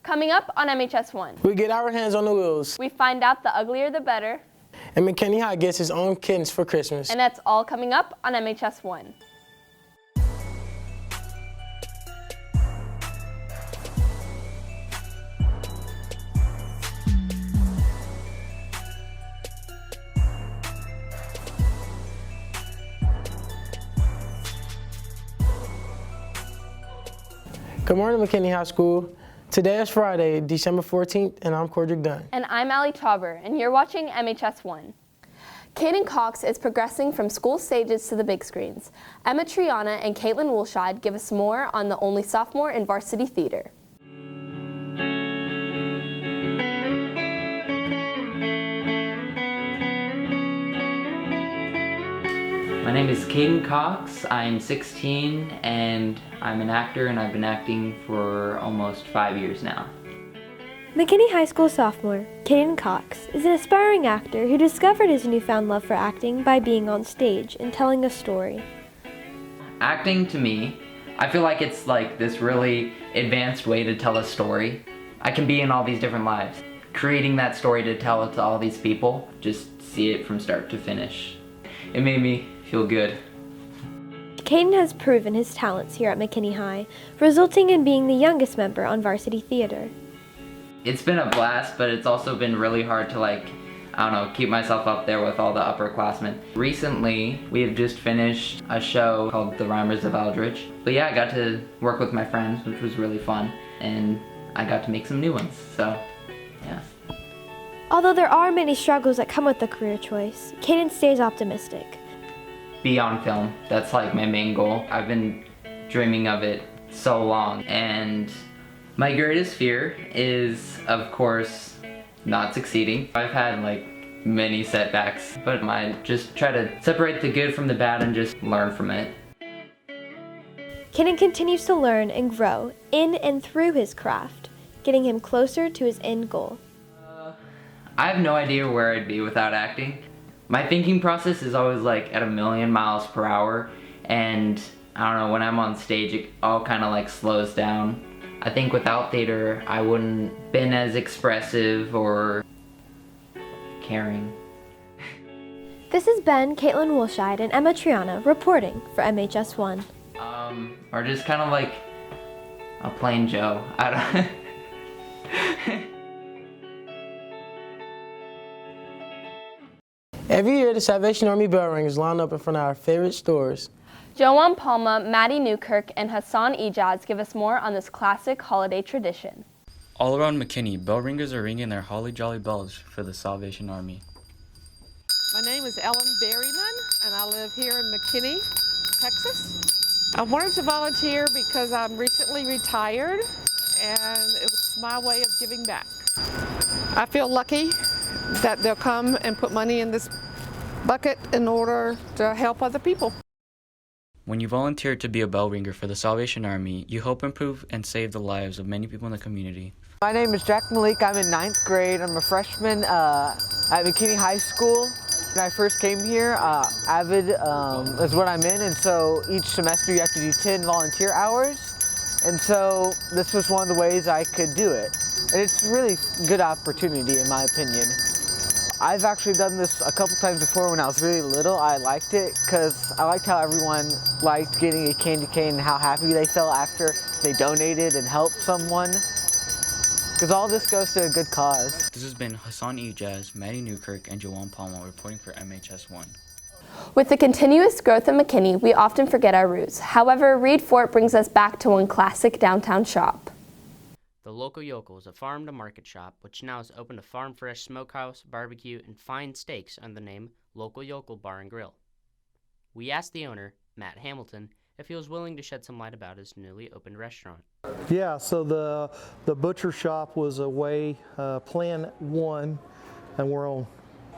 Coming up on MHS1. We get our hands on the wheels. We find out the uglier the better. And McKinney High gets his own kittens for Christmas. And that's all coming up on MHS1. Good morning, McKinney High School. Today is Friday, December 14th, and I'm Cordrick Dunn. And I'm Allie Tauber, and you're watching MHS1. Caden Cox is progressing from school stages to the big screens. Emma Triana and Caitlin Woolshide give us more on the only sophomore in varsity theater. My name is Caden Cox. I'm 16 and I'm an actor, and I've been acting for almost 5 years now. McKinney High School sophomore, Caden Cox, is an aspiring actor who discovered his newfound love for acting by being on stage and telling a story. Acting to me, I feel like it's like this really advanced way to tell a story. I can be in all these different lives. Creating that story to tell it to all these people, just see it from start to finish. It made me feel good. Caden has proven his talents here at McKinney High, resulting in being the youngest member on varsity theater. It's been a blast, but it's also been really hard to keep myself up there with all the upperclassmen. Recently, we have just finished a show called The Rhymers of Eldridge. But yeah, I got to work with my friends, which was really fun, and I got to make some new ones, so yeah. Although there are many struggles that come with the career choice, Caden stays optimistic. Be on film, that's like my main goal. I've been dreaming of it so long, and my greatest fear is, of course, not succeeding. I've had many setbacks, but I just try to separate the good from the bad and just learn from it. Caden continues to learn and grow in and through his craft, getting him closer to his end goal. I have no idea where I'd be without acting. My thinking process is always at 1,000,000 miles per hour, and I don't know, when I'm on stage it all kind of slows down. I think without theater I wouldn't been as expressive or caring. This has been Caitlin Woolshide and Emma Triana reporting for MHS1. Or just kind of like a plain Joe. I don't Every year, the Salvation Army bell ringers line up in front of our favorite stores. Joanne Palma, Maddie Newkirk, and Hassan Ijaz give us more on this classic holiday tradition. All around McKinney, bell ringers are ringing their holly jolly bells for the Salvation Army. My name is Ellen Berryman, and I live here in McKinney, Texas. I wanted to volunteer because I'm recently retired, and it was my way of giving back. I feel lucky that they'll come and put money in this bucket in order to help other people. When you volunteer to be a bell ringer for the Salvation Army, you help improve and save the lives of many people in the community. My name is Jack Malik. I'm in 9th grade. I'm a freshman at McKinney High School. When I first came here, AVID is what I'm in, and so each semester you have to do 10 volunteer hours. And so this was one of the ways I could do it. And it's a really good opportunity in my opinion. I've actually done this a couple times before when I was really little. I liked it because I liked how everyone liked getting a candy cane and how happy they felt after they donated and helped someone. Because all this goes to a good cause. This has been Hassan Ijaz, Maddie Newkirk, and Joanne Palma reporting for MHS1. With the continuous growth of McKinney, we often forget our roots. However, Reed Fort brings us back to one classic downtown shop. The Local Yokel is a farm-to-market shop which now is open to farm-fresh smokehouse, barbecue, and fine steaks under the name Local Yokel Bar and Grill. We asked the owner, Matt Hamilton, if he was willing to shed some light about his newly opened restaurant. Yeah, so the butcher shop was a way, Plan 1, and we're on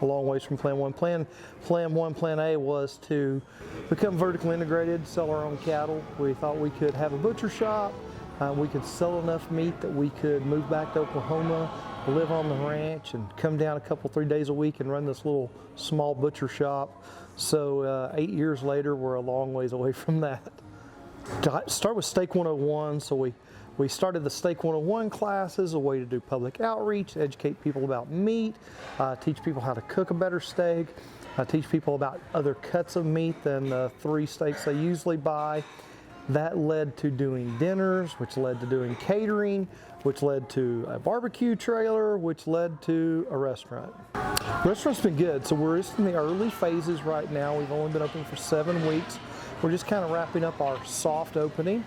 a long ways from Plan 1. Plan 1, Plan A was to become vertically integrated, sell our own cattle. We thought we could have a butcher shop. We could sell enough meat that we could move back to Oklahoma, live on the ranch, and come down 3 days a week and run this little small butcher shop. So 8 years later, we're a long ways away from that. To start with Steak 101, so we We started the Steak 101 classes, a way to do public outreach, educate people about meat, teach people how to cook a better steak, teach people about other cuts of meat than the 3 steaks they usually buy. That led to doing dinners, which led to doing catering, which led to a barbecue trailer, which led to a restaurant. The restaurant's been good, so we're just in the early phases right now. We've only been open for 7 weeks. We're just kind of wrapping up our soft opening,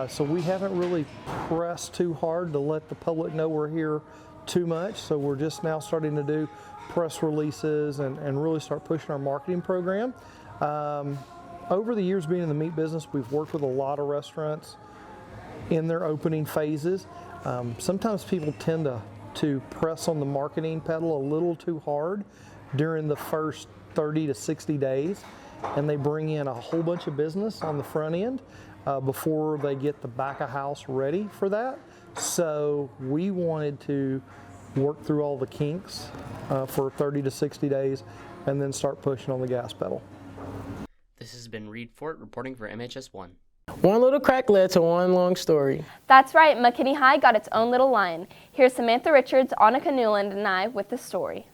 so we haven't really pressed too hard to let the public know we're here too much. So we're just now starting to do press releases and really start pushing our marketing program. Over the years being in the meat business, we've worked with a lot of restaurants in their opening phases. Sometimes people tend to press on the marketing pedal a little too hard during the first 30 to 60 days, and they bring in a whole bunch of business on the front end before they get the back of house ready for that. So we wanted to work through all the kinks for 30 to 60 days and then start pushing on the gas pedal. This has been Reed Fort reporting for MHS1. One little crack led to one long story. That's right, McKinney High got its own little line. Here's Samantha Richards, Annika Newland, and I with the story.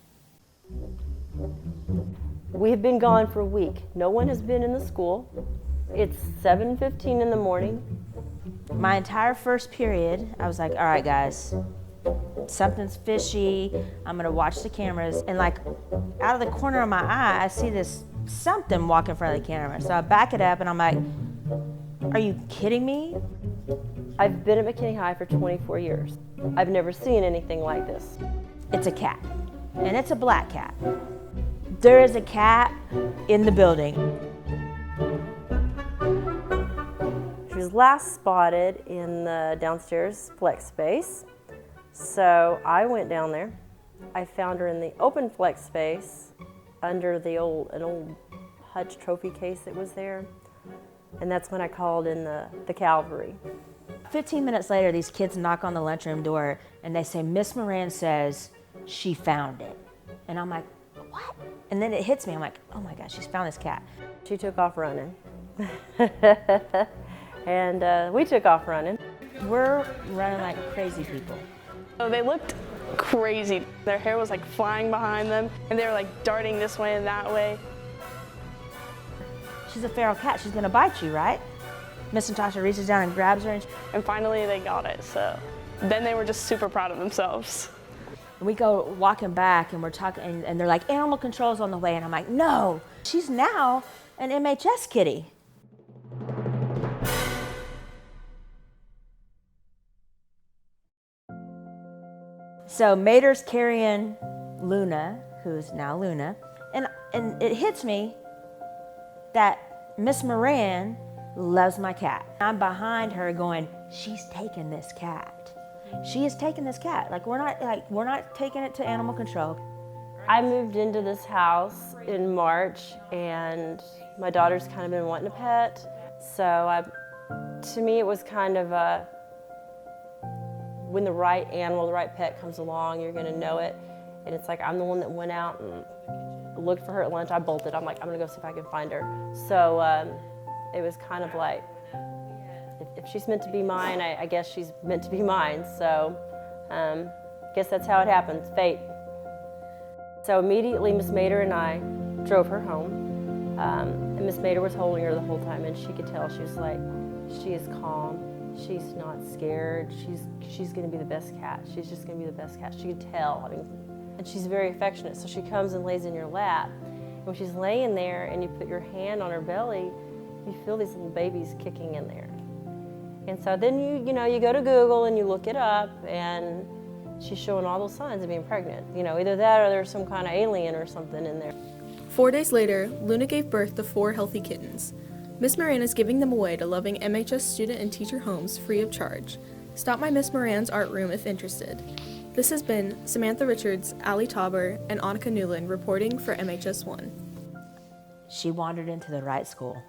We've been gone for a week. No one has been in the school. It's 7:15 in the morning. My entire first period, I was like, all right, guys, something's fishy. I'm gonna watch the cameras. And like out of the corner of my eye, I see this something walk in front of the camera. So I back it up and I'm like, are you kidding me? I've been at McKinney High for 24 years. I've never seen anything like this. It's a cat, and it's a black cat. There is a cat in the building. She was last spotted in the downstairs flex space. So I went down there. I found her in the open flex space under an old Hutch trophy case that was there. And that's when I called in the cavalry. 15 minutes later, these kids knock on the lunchroom door and they say, Miss Moran says she found it. And I'm like, what? And then it hits me. I'm like, oh my gosh, she's found this cat. She took off running. And we took off running. We're running like crazy people. So they looked crazy. Their hair was like flying behind them and they were like darting this way and that way. She's a feral cat. She's gonna bite you, right? Miss Natasha reaches down and grabs her. And finally they got it. So then they were just super proud of themselves. We go walking back and we're talking and they're like, animal control's on the way. And I'm like, no, she's now an MHS kitty. So Mater's carrying Luna, who's now Luna, and it hits me that Miss Moran loves my cat. I'm behind her going, she's taking this cat. She is taking this cat. We're not taking it to animal control. I moved into this house in March and my daughter's kind of been wanting a pet. So to me it was kind of when the right animal, the right pet comes along, you're gonna know it. And it's like, I'm the one that went out and looked for her at lunch. I bolted. I'm like, I'm gonna go see if I can find her. So it was kind of like, if she's meant to be mine, I guess she's meant to be mine. So I guess that's how it happens, fate. So immediately Miss Mater and I drove her home. And Miss Mater was holding her the whole time and she could tell, she was like, she is calm. She's not scared. She's gonna be the best cat. She's just gonna be the best cat. She could tell. I mean, and she's very affectionate. So she comes and lays in your lap. And when she's laying there and you put your hand on her belly, you feel these little babies kicking in there. And so then you go to Google and you look it up and she's showing all those signs of being pregnant. Either that or there's some kind of alien or something in there. 4 days later, Luna gave birth to 4 healthy kittens. Miss Moran is giving them away to loving MHS student and teacher homes free of charge. Stop by Miss Moran's art room if interested. This has been Samantha Richards, Allie Tauber, and Annika Newland reporting for MHS1. She wandered into the right school.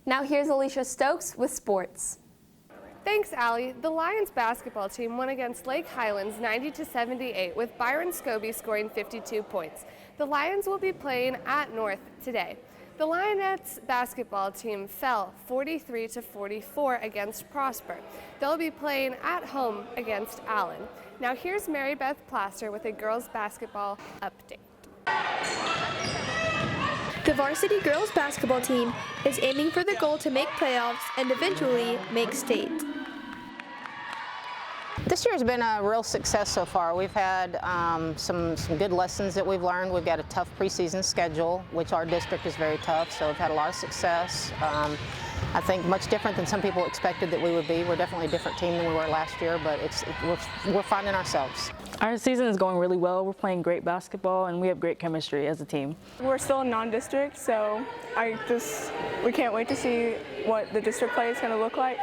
Now here's Alicia Stokes with sports. Thanks, Allie. The Lions basketball team won against Lake Highlands 90-78 with Byron Scobie scoring 52 points. The Lions will be playing at North today. The Lionettes basketball team fell 43-44 against Prosper. They'll be playing at home against Allen. Now here's Mary Beth Plaster with a girls basketball update. The varsity girls basketball team is aiming for the goal to make playoffs and eventually make state. This year's been a real success so far. We've had some good lessons that we've learned. We've got a tough preseason schedule, which our district is very tough, so we've had a lot of success. I think much different than some people expected that we would be. We're definitely a different team than we were last year, but we're finding ourselves. Our season is going really well. We're playing great basketball and we have great chemistry as a team. We're still in non-district, so we can't wait to see what the district play is going to look like.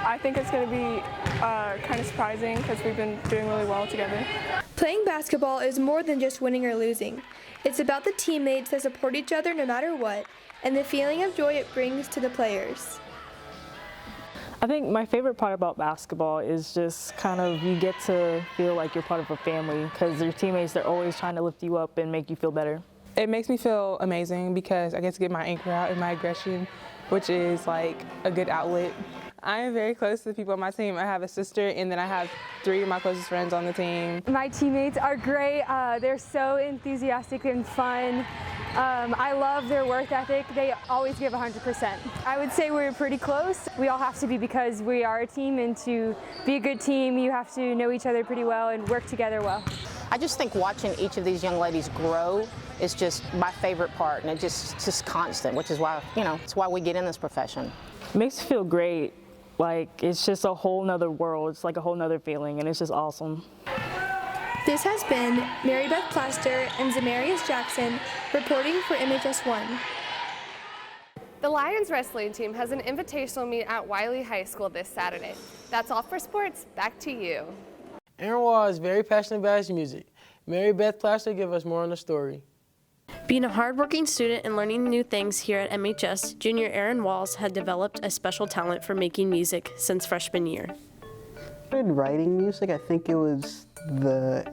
I think it's going to be kind of surprising because we've been doing really well together. Playing basketball is more than just winning or losing. It's about the teammates that support each other no matter what, and the feeling of joy it brings to the players. I think my favorite part about basketball is just kind of you get to feel like you're part of a family because your teammates, they're always trying to lift you up and make you feel better. It makes me feel amazing because I get to get my anger out and my aggression, which is like a good outlet. I am very close to the people on my team. I have a sister and then I have 3 of my closest friends on the team. My teammates are great. They're so enthusiastic and fun. I love their work ethic. They always give 100%. I would say we're pretty close. We all have to be because we are a team, and to be a good team, you have to know each other pretty well and work together well. I just think watching each of these young ladies grow is just my favorite part, and it's just constant, which is why, it's why we get in this profession. It makes you feel great. Like, it's just a whole nother world. It's like a whole nother feeling, and it's just awesome. This has been Mary Beth Plaster and Zamarius Jackson reporting for MHS1. The Lions wrestling team has an invitational meet at Wiley High School this Saturday. That's all for sports. Back to you. Aaron Wall is very passionate about his music. Mary Beth Plaster give us more on the story. Being a hardworking student and learning new things here at MHS, junior Aaron Walls had developed a special talent for making music since freshman year. I started writing music, I think it was the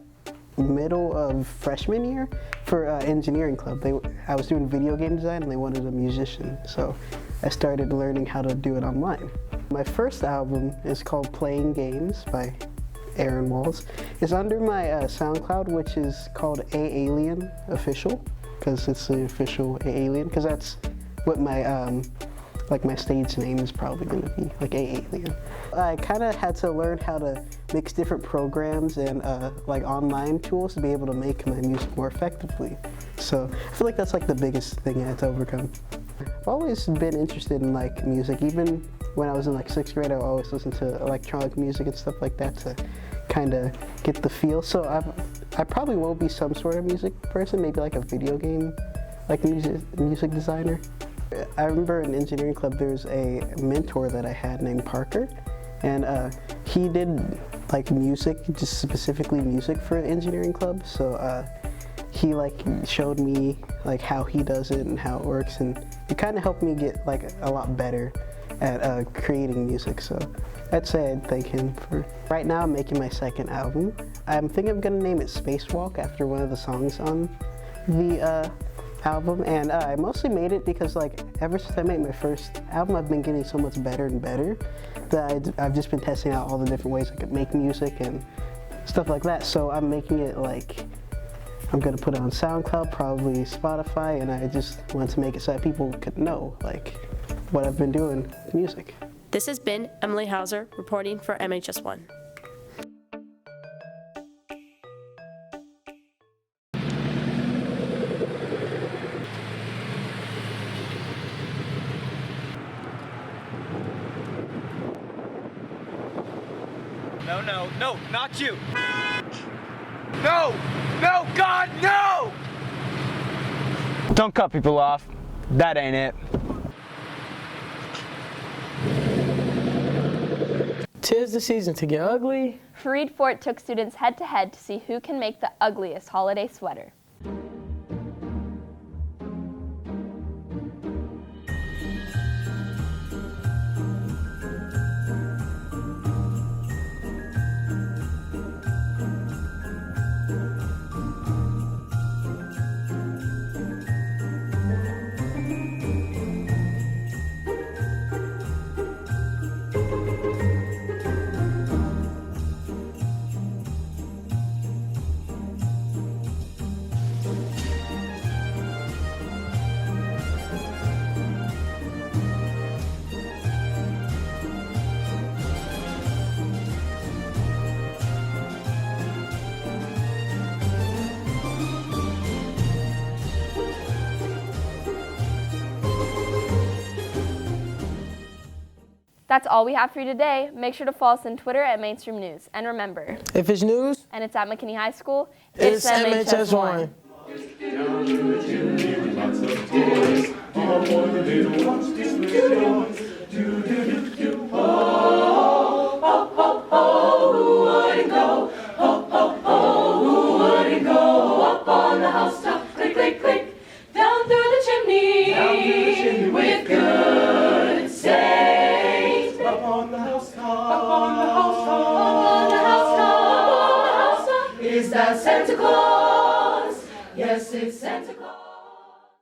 middle of freshman year for engineering club. I was doing video game design and they wanted a musician, so I started learning how to do it online. My first album is called Playing Games by Aaron Walls. It's under my SoundCloud, which is called A-Alien Official, because it's the official A-Alien, because that's what my my stage name is probably going to be, like A-Alien. I kind of had to learn how to mix different programs and like online tools to be able to make my music more effectively. So I feel like that's like the biggest thing I had to overcome. I've always been interested in like music. Even when I was in like 6th grade, I would always listen to electronic music and stuff like that to kind of get the feel. So I probably will be some sort of music person, maybe like a video game, like music designer. I remember in engineering club there was a mentor that I had named Parker, and he did like music, just specifically music for engineering club. So he like showed me like how he does it and how it works, and it kind of helped me get like a lot better at creating music. So I'd say I'd thank him for. Right now I'm making my second album. I'm thinking I'm gonna name it Spacewalk after one of the songs on the album, and I mostly made it because like ever since I made my first album I've been getting so much better and better that I've just been testing out all the different ways I could make music and stuff like that. So I'm making it like I'm gonna put it on SoundCloud, probably Spotify, and I just wanted to make it so that people could know like what I've been doing with music. This has been Emily Hauser reporting for MHS1. No, not you. No, God, no! Don't cut people off. That ain't it. Tis the season to get ugly. Reed Fort took students head-to-head to see who can make the ugliest holiday sweater. That's all we have for you today. Make sure to follow us on Twitter at Mainstream News. And remember, if it's news and it's at McKinney High School, it's MHS1. Down through the chimney, with good saints. Up on the housetop, up on the housetop, up on the housetop, is that Santa Claus? Yes, it's Santa Claus.